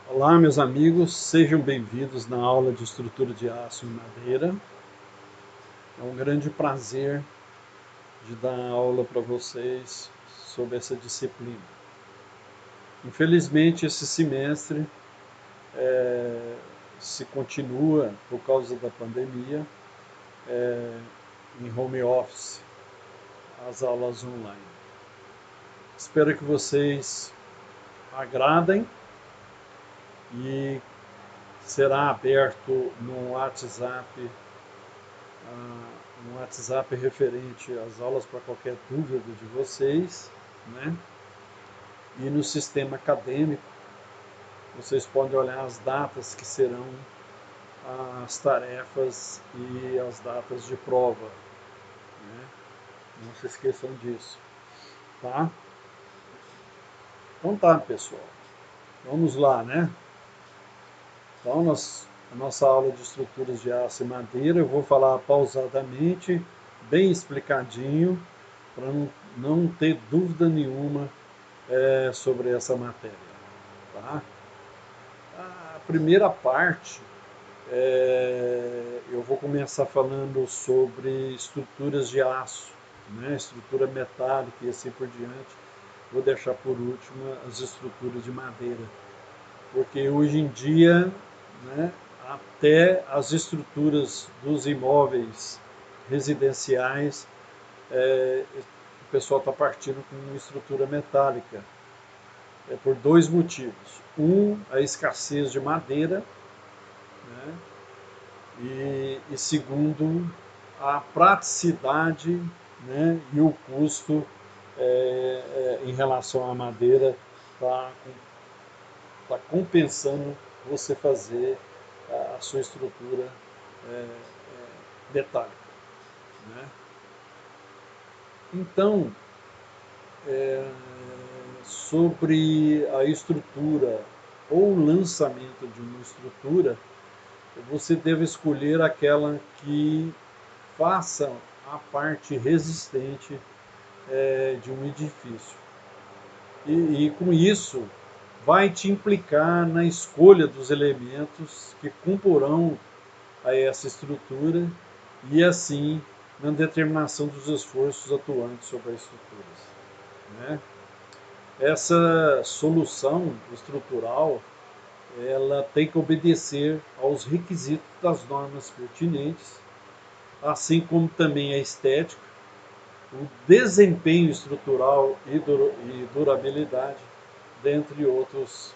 Olá, meus amigos, sejam bem-vindos na aula de estrutura de aço e madeira. É um grande prazer de dar aula para vocês sobre essa disciplina. Infelizmente, esse semestre se continua, por causa da pandemia, em home office, as aulas online. Espero que vocês agradem e será aberto no WhatsApp um WhatsApp referente às aulas para qualquer dúvida de vocês, né? E no sistema acadêmico, vocês podem olhar as datas que serão as tarefas e as datas de prova, né? Não se esqueçam disso, tá? Então tá, pessoal. Vamos lá, né? Então, a nossa aula de estruturas de aço e madeira, eu vou falar pausadamente, bem explicadinho, para não ter dúvida nenhuma sobre essa matéria. Tá? A primeira parte, eu vou começar falando sobre estruturas de aço, né? Estrutura metálica e assim por diante. Vou deixar por último as estruturas de madeira, porque hoje em dia, né, até as estruturas dos imóveis residenciais, o pessoal está partindo com uma estrutura metálica. É por dois motivos. Um, a escassez de madeira, né? E segundo, a praticidade, né? E o custo em relação à madeira tá compensando você fazer a sua estrutura metálica, né? Então, sobre a estrutura ou o lançamento de uma estrutura, você deve escolher aquela que faça a parte resistente de um edifício. E com isso, vai te implicar na escolha dos elementos que comporão a essa estrutura e assim na determinação dos esforços atuantes sobre as estruturas, né? Essa solução estrutural ela tem que obedecer aos requisitos das normas pertinentes, assim como também a estética, o desempenho estrutural e durabilidade, dentre outros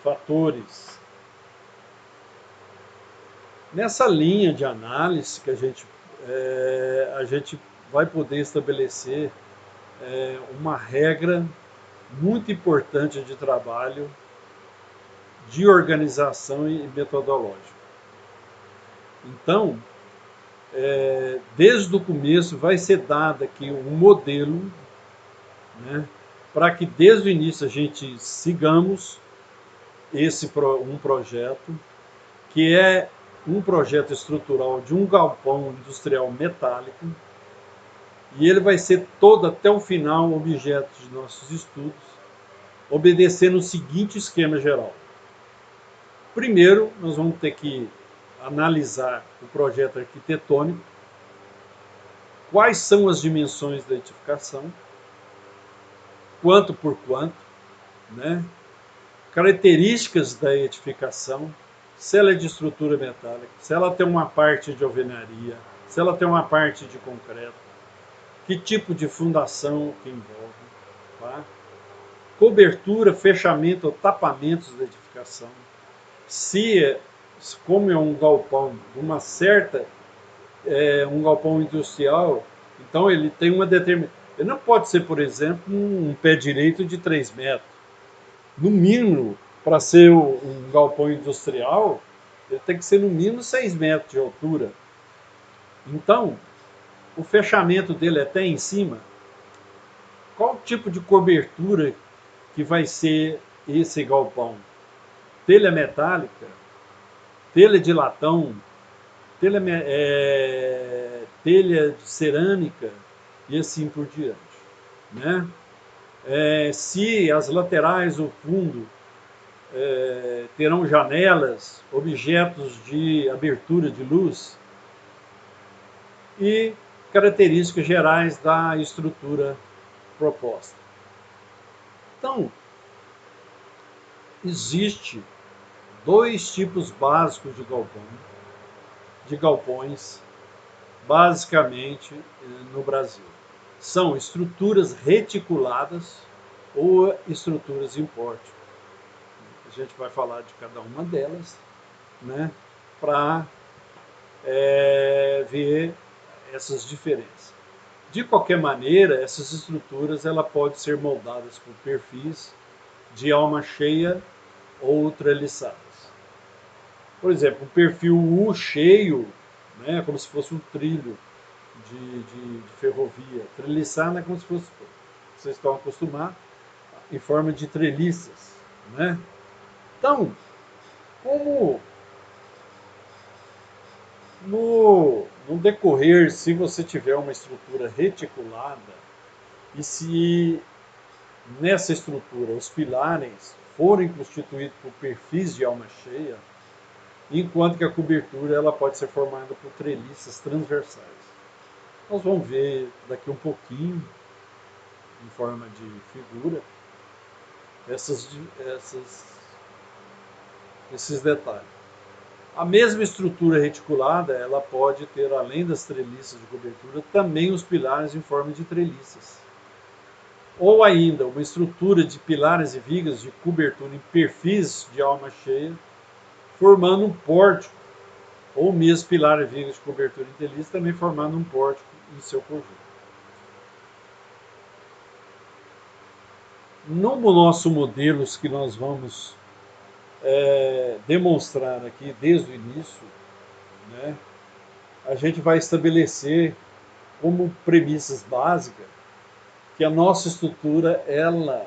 fatores. Nessa linha de análise que a gente vai poder estabelecer uma regra muito importante de trabalho, de organização e metodológica. Então, desde o começo vai ser dado aqui um modelo, né, para que desde o início a gente sigamos um projeto que é um projeto estrutural de um galpão industrial metálico, e ele vai ser todo até o final objeto de nossos estudos, obedecendo o seguinte esquema geral. Primeiro, nós vamos ter que analisar o projeto arquitetônico, quais são as dimensões da edificação, quanto por quanto, né? Características da edificação, se ela é de estrutura metálica, se ela tem uma parte de alvenaria, se ela tem uma parte de concreto, que tipo de fundação que envolve, tá? Cobertura, fechamento ou tapamentos da edificação, se, como é um galpão de uma certa, um galpão industrial, então ele tem uma determinada, ele não pode ser, por exemplo, um pé direito de 3 metros. No mínimo, para ser um galpão industrial, ele tem que ser no mínimo 6 metros de altura. Então, o fechamento dele é até em cima. Qual tipo de cobertura que vai ser esse galpão? Telha metálica, telha de latão, telha de cerâmica e assim por diante, né? Se as laterais, o fundo, terão janelas, objetos de abertura de luz e características gerais da estrutura proposta. Então, existe dois tipos básicos de galpões, basicamente no Brasil. São estruturas reticuladas ou estruturas em pórtico. A gente vai falar de cada uma delas, né, para ver essas diferenças. De qualquer maneira, essas estruturas ela pode ser moldadas por perfis de alma cheia ou treliçadas. Por exemplo, o perfil U cheio, né, como se fosse um trilho de ferrovia. Treliçada é como se fosse, vocês estão acostumados, em forma de treliças, né? Então, como no decorrer, se você tiver uma estrutura reticulada, e se nessa estrutura os pilares forem constituídos por perfis de alma cheia, enquanto que a cobertura ela pode ser formada por treliças transversais. Nós vamos ver daqui um pouquinho, em forma de figura, esses detalhes. A mesma estrutura reticulada, ela pode ter, além das treliças de cobertura, também os pilares em forma de treliças. Ou ainda, uma estrutura de pilares e vigas de cobertura em perfis de alma cheia, formando um pórtico, ou mesmo pilares e vigas de cobertura em treliças, também formando um pórtico em seu conjunto. No nosso modelo que nós vamos demonstrar aqui desde o início, né, a gente vai estabelecer como premissas básicas que a nossa estrutura ela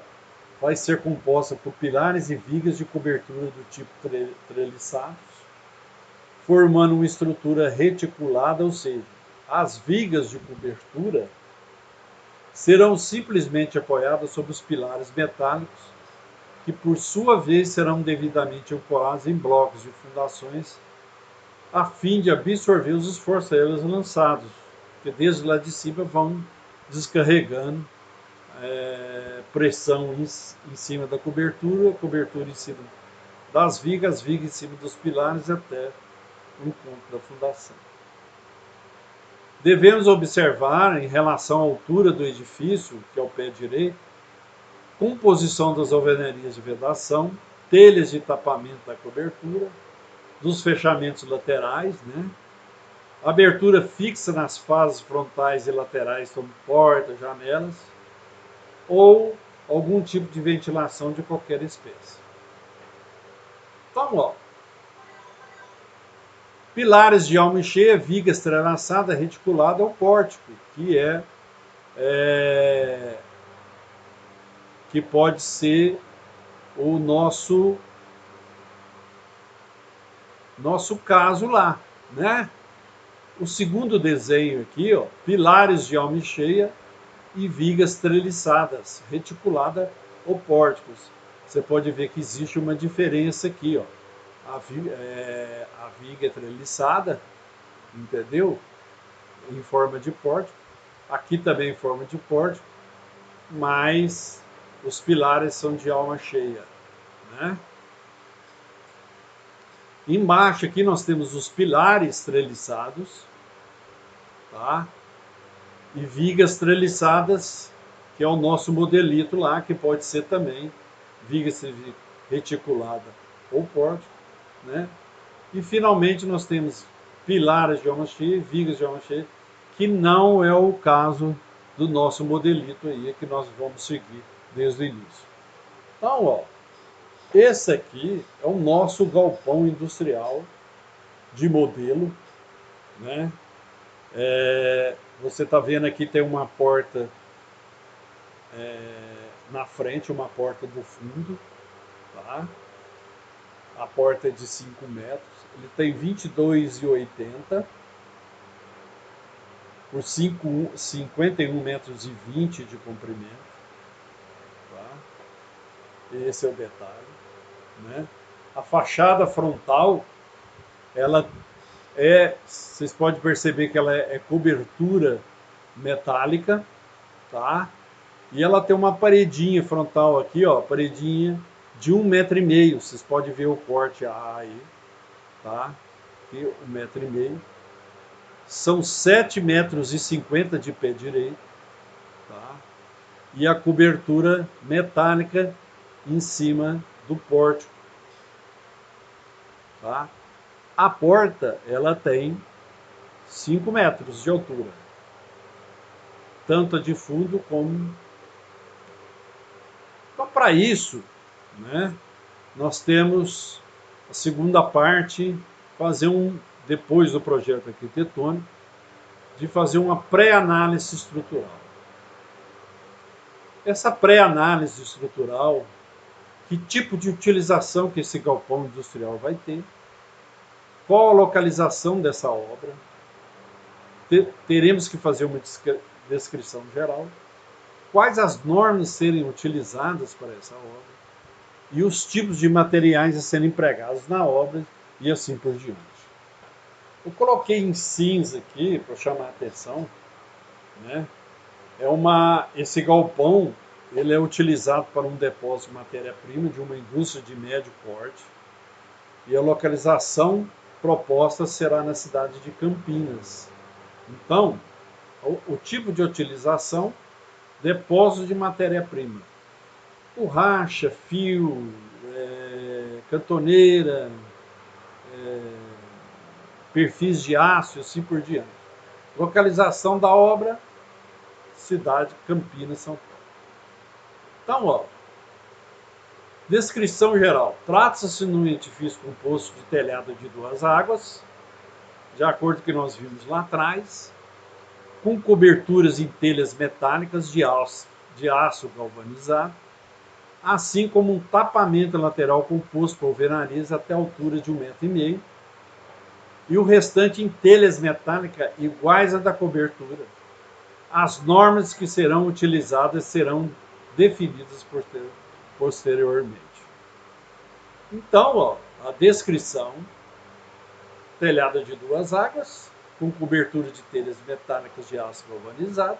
vai ser composta por pilares e vigas de cobertura do tipo treliçados, formando uma estrutura reticulada, ou seja, as vigas de cobertura serão simplesmente apoiadas sobre os pilares metálicos, que por sua vez serão devidamente ancorados em blocos de fundações, a fim de absorver os esforços lançados, que desde lá de cima vão descarregando pressão em cima da cobertura, cobertura em cima das vigas, vigas em cima dos pilares até o encontro da fundação. Devemos observar, em relação à altura do edifício, que é o pé direito, composição das alvenarias de vedação, telhas de tapamento da cobertura, dos fechamentos laterais, né? Abertura fixa nas fases frontais e laterais, como portas, janelas, ou algum tipo de ventilação de qualquer espécie. Então, ó, pilares de alma cheia, viga entrelaçada, reticulada ou pórtico, que pode ser o nosso caso lá, né? O segundo desenho aqui, ó, pilares de alma cheia e vigas treliçadas, reticulada ou pórticos. Você pode ver que existe uma diferença aqui, ó. A viga é treliçada, entendeu? Em forma de pórtico. Aqui também em forma de pórtico, mas os pilares são de alma cheia, né? Embaixo aqui nós temos os pilares treliçados, tá? E vigas treliçadas, que é o nosso modelito lá, que pode ser também viga reticulada ou pórtico, né? E finalmente nós temos pilares de alma cheia, vigas de alma cheia, que não é o caso do nosso modelito aí, que nós vamos seguir desde o início. Então, ó, esse aqui é o nosso galpão industrial de modelo, né? Você está vendo aqui tem uma porta na frente, uma porta do fundo, tá? A porta é de 5 metros, ele tem 22,80 por 51,20 metros de comprimento, tá? Esse é o detalhe. né? A fachada frontal, vocês podem perceber que ela é cobertura metálica, tá? E ela tem uma paredinha frontal aqui, ó, paredinha de 1,5 m. Vocês podem ver o corte A aí, tá? Aqui, 1,5 m. São 7,50 m de pé direito, tá? E a cobertura metálica em cima do pórtico, tá? A porta, ela tem 5 metros de altura, tanto a de fundo como... Então, para isso, né, nós temos a segunda parte, depois do projeto arquitetônico, de fazer uma pré-análise estrutural. Essa pré-análise estrutural, que tipo de utilização que esse galpão industrial vai ter, qual a localização dessa obra, teremos que fazer uma descrição geral, quais as normas serem utilizadas para essa obra e os tipos de materiais a serem empregados na obra e assim por diante. Eu coloquei em cinza aqui para chamar a atenção, né? Esse galpão, ele é utilizado para um depósito de matéria-prima de uma indústria de médio porte e a localização proposta será na cidade de Campinas. Então, o tipo de utilização: depósito de matéria-prima, borracha, fio, cantoneira, perfis de aço e assim por diante. Localização da obra: cidade Campinas, São Paulo. Então, ó, descrição geral. Trata-se de um edifício composto de telhado de 2 águas, de acordo com o que nós vimos lá atrás, com coberturas em telhas metálicas de aço galvanizado, assim como um tapamento lateral composto por alvenarias até a altura de 1,5 m, e o restante em telhas metálicas iguais à da cobertura. As normas que serão utilizadas serão definidas posteriormente. Então, ó, a descrição: telhada de 2 águas, com cobertura de telhas metálicas de aço galvanizado,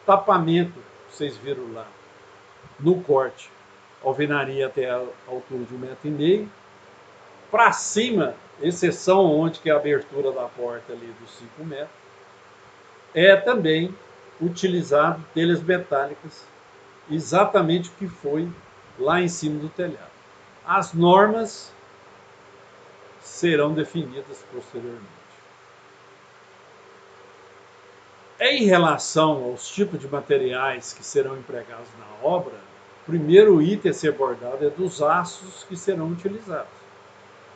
tapamento, vocês viram lá no corte, alvenaria até a altura de 1,5 m, para cima, exceção onde que é a abertura da porta ali dos 5 metros, é também utilizado telhas metálicas, exatamente o que foi lá em cima do telhado. As normas serão definidas posteriormente. Em relação aos tipos de materiais que serão empregados na obra, o primeiro item a ser abordado é dos aços que serão utilizados.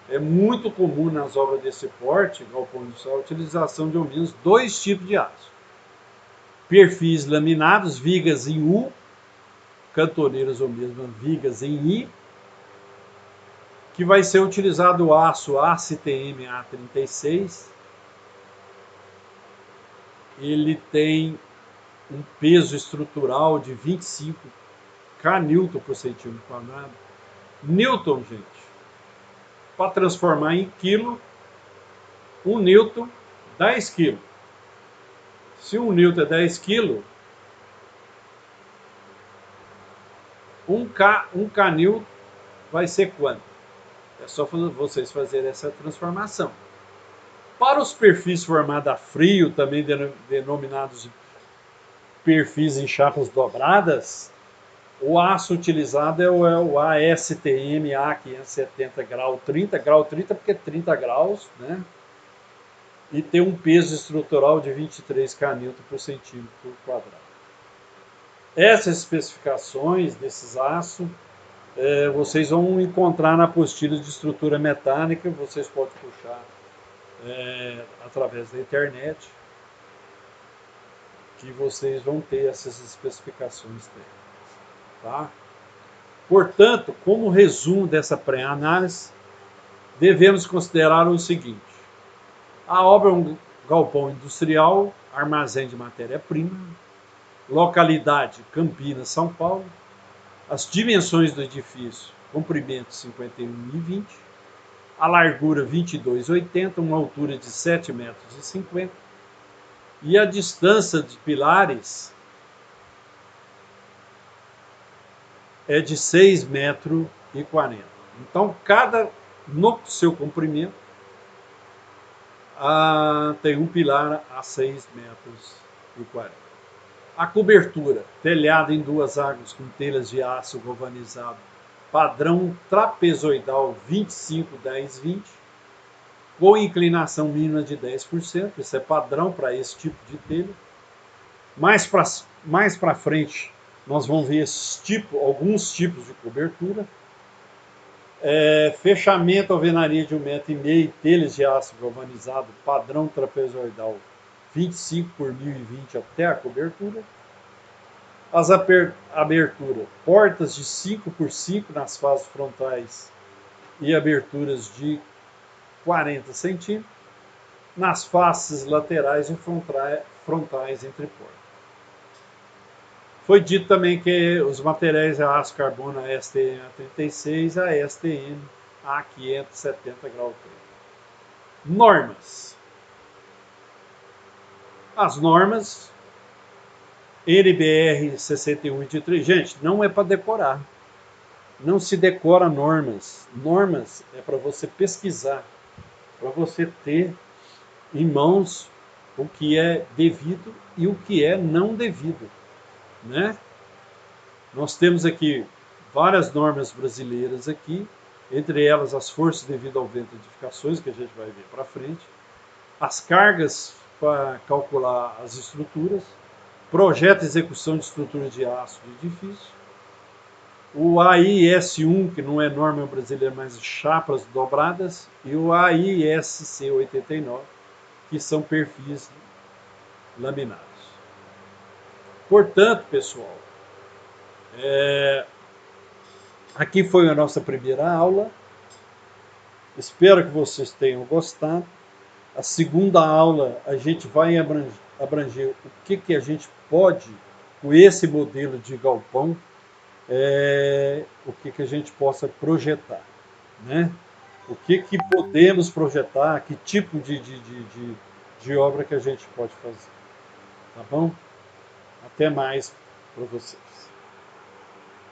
É muito comum nas obras desse porte, galpão industrial, a utilização de ao menos 2 tipos de aço: perfis laminados, vigas em U, cantoneiras ou mesmo vigas em I, que vai ser utilizado o aço ACTM A36. Ele tem um peso estrutural de 25 kN por centímetro quadrado. Newton, gente, para transformar em quilo, 1 newton, 10 kg. Se 1 newton é 10 kg, 1 kN vai ser quanto? É só vocês fazerem essa transformação. Para os perfis formados a frio, também denominados de perfis em chapas dobradas, o aço utilizado é o ASTM A570 grau 30 porque é 30 graus, né? E tem um peso estrutural de 23 kN por centímetro quadrado. Essas especificações desses aços vocês vão encontrar na apostila de estrutura mecânica, vocês podem puxar através da internet, que vocês vão ter essas especificações técnicas. Tá? Portanto, como resumo dessa pré-análise, devemos considerar o seguinte: a obra é um galpão industrial, armazém de matéria-prima, localidade Campinas, São Paulo. As dimensões do edifício comprimento 51,20, a largura 22,80, uma altura de 7,50 metros, e a distância de pilares é de 6,40 metros. Então, no seu comprimento, tem um pilar a 6,40 metros. A cobertura, telhado em duas águas com telhas de aço galvanizado, padrão trapezoidal 25-10-20, com inclinação mínima de 10%, isso é padrão para esse tipo de telha. Mais para frente, nós vamos ver alguns tipos de cobertura. Fechamento alvenaria de 1,5 m, telhas de aço galvanizado, padrão trapezoidal 25 por 1020 até a cobertura. As aberturas, portas de 5 por 5 nas faces frontais e aberturas de 40 centímetros nas faces laterais e frontais entre portas. Foi dito também que os materiais a aço carbono ASTM A36 e a ASTM A570 grau 3. Normas. As normas NBR 6123. Gente, não é para decorar. Não se decora normas. Normas é para você pesquisar, para você ter em mãos o que é devido e o que é não devido, né? Nós temos aqui várias normas brasileiras aqui, entre elas as forças devido ao vento de edificações, que a gente vai ver para frente, as cargas para calcular as estruturas, projeto e execução de estrutura de aço de edifício, o AIS1, que não é norma brasileira, mas chapas dobradas, e o AISC 89, que são perfis laminados. Portanto, pessoal, aqui foi a nossa primeira aula. Espero que vocês tenham gostado. A segunda aula a gente vai abranger o que a gente pode, com esse modelo de galpão, o que a gente possa projetar, né? O que podemos projetar, que tipo de obra que a gente pode fazer. Tá bom? Até mais para vocês.